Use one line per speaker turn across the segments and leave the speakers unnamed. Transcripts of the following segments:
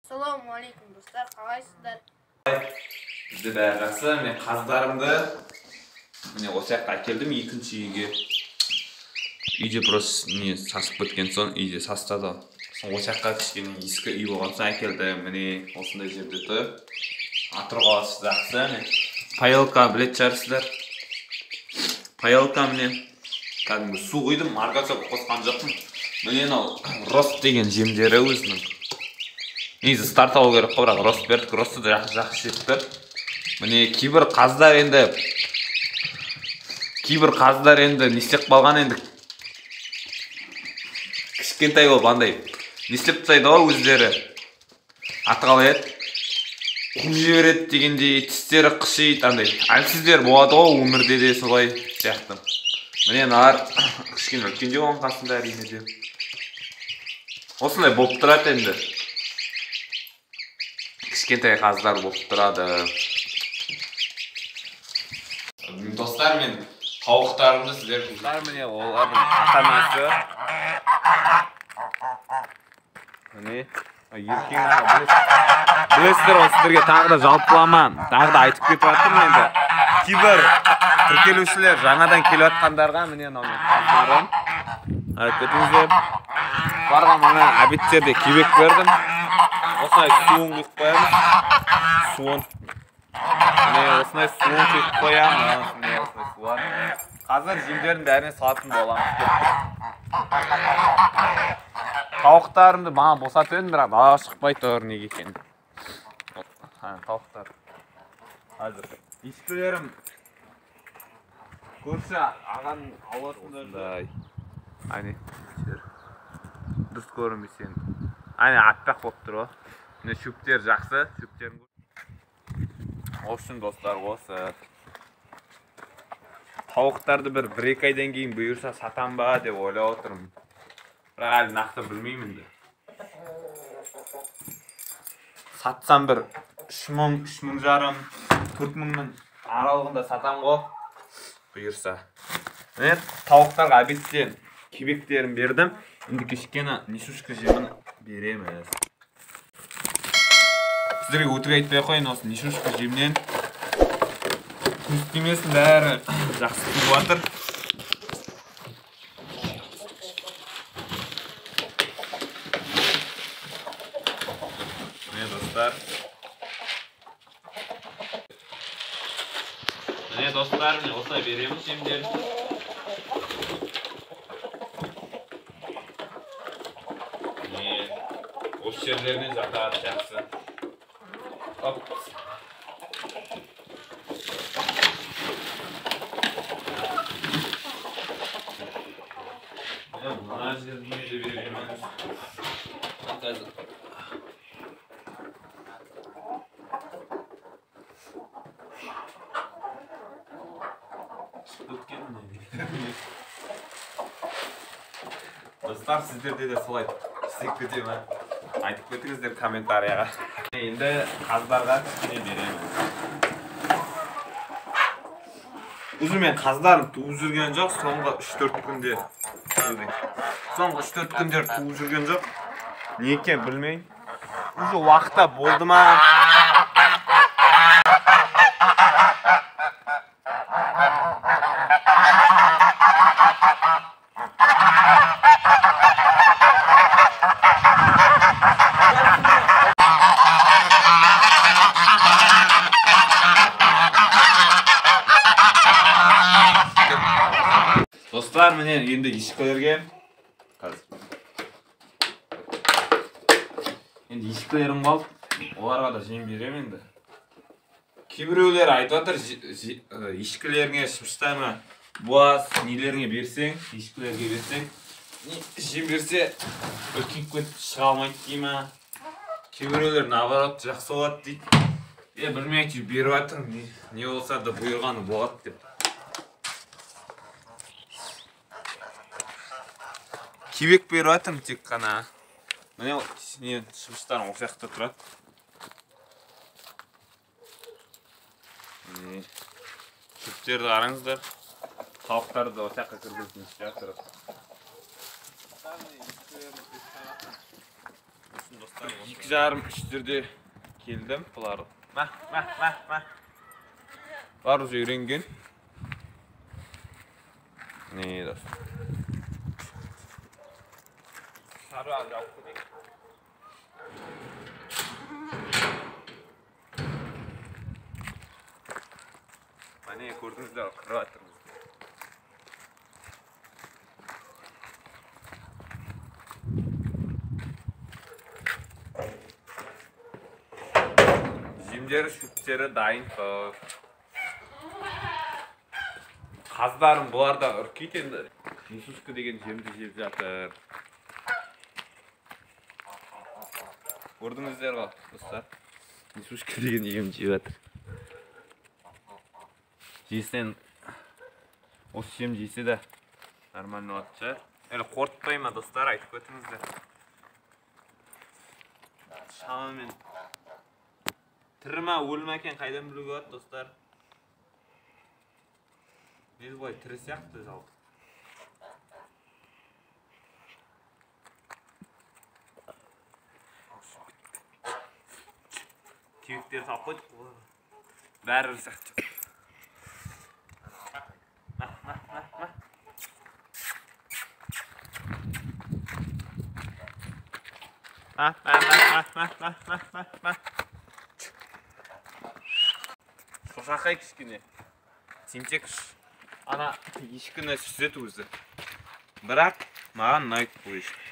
Assalomu alaykum do'stlar, qalaysizlar?
Bizde bari yaxshi. Men qazlarimni mana o'sha yoqqa keldim, ikkinchi uyga. Uyga просто ne sasib ketgan so'ng uyga sastadi. So'ng o'sha yoqqa kichkina eski uy bo'lgan so'ng keldim. Mana o'shunday yerda turib, atrof yaxshi. Payolka bilasizlar. Payolka meni qadimgi suv quydim, margacha qo'sgan joqdim. Mana rost degan jemderi o'zining. Neyse start alу керек қой, бірақ рост бердік, росты да жақсы жетті. Міне кейбір қаздар енді не істеп қалған енді кішкентай болып андай не істеп тастайды ғой өздері. Аты қалай еді? Қуып жібереді дегендей, тістері қышиды андай. Әлсіздер болады ғой өмірде де солай сияқты. Міне мыналар кішкене үлкендеу болған қасында әрине де. Осындай болып тұрады енді. Кішкентай қаздар болып тұрады. Достар, мен тауықтарымды сіздер қыздар, міне олардың ата-анасы. Міне, еркең білесіздер, сіздерге тағы да жалпыламан, тағы да айтып кетіп жатырмын енді. Кейбір тіркелушілер жаңадан келіп жатқандарға міне мынау қаздарым. Қарап кетіңіздер. Оларға мына обедтерде кебек бердім. Осындай суын құйып қоямыз. Суын. Міне осындай суын құйып қоямыз. Міне осындай суын. Қазір жемдердің бәріне салатын боламыз. Тауықтарымды маған босатып едім, бірақ далаға шықпай тұр неге екен. Тауықтар. Қазір ешкілерім көрші ағаның ауласында. Айне. Дұрыс көрінбей сен. Айне аппақ болып тұр ғой. Міне шөптер жақсы, шөптерін көр. Olsun dostlar, осы. Тауықтарды бір-екі айдан кейін бұйырса сатам ба деп ойлап отырмын. Бірақ әлі нақты білмеймін де. Сатсам бір 3 мың жарым, 4 мыңның аралығында сатам ғой. Бұйырса. Міне тауықтарға обедтен кебектерін бердім. Енді кешкені несушка жемін береміз. Сіздерге өтірік айтпай қойын, осы несушка жемнен күстемесін бәрі жақсы туып жатыр. Міне достар. Міне достар, міне осылай береміз жемдерін. Осы жерлерінен жатады жақсы. Оп. Мына жеріне де береміз. Қазір. Достар, сіздерде де солай істеп кете ме? Айтып кетіңіздер комментарияға. Енді қаздарға кішкене беремін. Өзі мен қаздарым туып жүрген жоқ, соңғы 3-4 күнде. Соңғы 3-4 күндер туып жүрген жоқ. Не екен білмеймін. Уже уақытта болды ма? Dostlar, mene endi eshiklarga endi eshiklerim qoldi. Ularga da jem beraman endi. Кейбіреулер айтып жатыр, ешкілеріңе шыпыштама буаз нелеріңе берсең, ешкілерге берсең, жем берсе үлкейіп кетіп шыға алмайды дей ма. Кейбіреулер наоборот жақсы болады дейді. Білмей әйтеуір беріп жатыр, не болса да бұйырғаны болады деп. Кебек беріп жатырмын тек қана. Міне шыпыштарым осы жақта тұрады. Шөптерді қараңыздар. Тауықтарды осы жаққа кіргізіп жатыр. 2,5-3'lerde keldim bular. Mah. Var уже үйренген. Ne dostlar. Sarı al jauып кетейік. Міне көрдіңіздер, қырып жатырмыз. Жемдері, шөптері дайын. Қаздарым бұларда үркейді енді. Несушка деген жемді жеп жатыр. Көрдіңіздер ғой, достар. Несушка деген жем жеп жатыр. Жесен осы жем жесе де нормально болады шығар. Әлі қорытпай ма достар, айтып өтіңіздер. Шамамен тірі ма өлі ме екен қайдан білуге болады достар. Несі былай тірі сияқты жалпы. Кебектер салып қойдық қой. Бәрі сияқты. Шошақай кішкене. Тентек ана ешкіні сүзет өзі. Бірақ маған ұнайды бұл ешкі.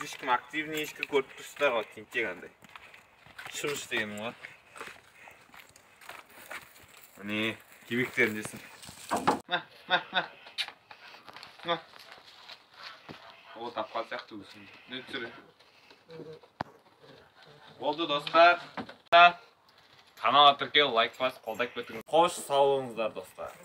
Ешкім активный ешкі көріп тұрсыздар ғой, тентек андай. Шыбыш деген ғой. Міне кебектерін жесін. О, тапқан сияқты өсін. Не түсірі? Болды достар. Каналға тіркел, лайк бас, қолдап кетіңіз. Қош сау болыңыздар достар.